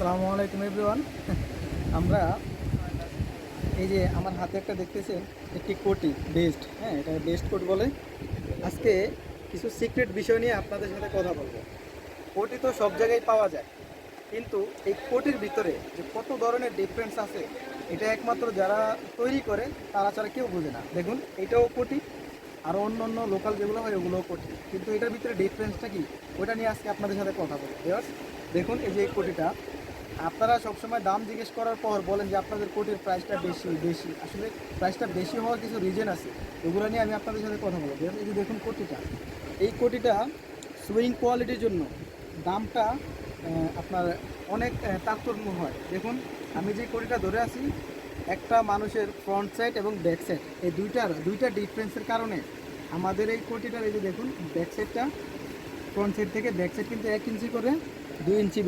আসসালামু আলাইকুম এভরিওয়ান। আমরা এই যে আমার হাতে একটা দেখতেছেন একটি কোটি বেস্ট, হ্যাঁ এটা বেস্ট কোট বলে। আজকে কিছু সিক্রেট বিষয় নিয়ে আপনাদের সাথে কথা বলবো। কোটি তো সব জায়গায় পাওয়া যায়, কিন্তু এই কোটির ভিতরে যে কত ধরনের ডিফারেন্স আছে এটা একমাত্র যারা তৈরি করে তারা ছাড়া কেউ বোঝে না। দেখুন এটাও কোটি, আরও অন্য অন্য লোকাল যেগুলো হয় ওগুলোও কোটি, কিন্তু এটার ভিতরে ডিফারেন্সটা কি ওটা নিয়ে আজকে আপনাদের সাথে কথা বলবো। ভিউয়ার্স দেখুন এই যে এই কোটিটা, আপনারা সবসময় দাম জিজ্ঞেস করার পর বলেন যে আপনাদের কোটির প্রাইসটা বেশি বেশি, আসলে প্রাইসটা বেশি হওয়ার কিছু রিজন আছে, ওগুলো নিয়ে আমি আপনাদের সাথে কথা বলবো। এই যে দেখুন কোটিটা, এই কোটিটা সুইং কোয়ালিটির জন্য দামটা আপনার অনেক তারতম্য হয়। দেখুন আমি যে কোটিটা ধরে আছি, একটা মানুষের ফ্রন্ট সাইড এবং ব্যাক সাইড এই দুইটা ডিফারেন্সের কারণে আমাদের এই কোটিটার এই যে দেখুন ব্যাক সাইডটা ফ্রন্ট সাইড থেকে ব্যাক সাইড কিন্তু 1 ইঞ্চি করে 2 ইঞ্চি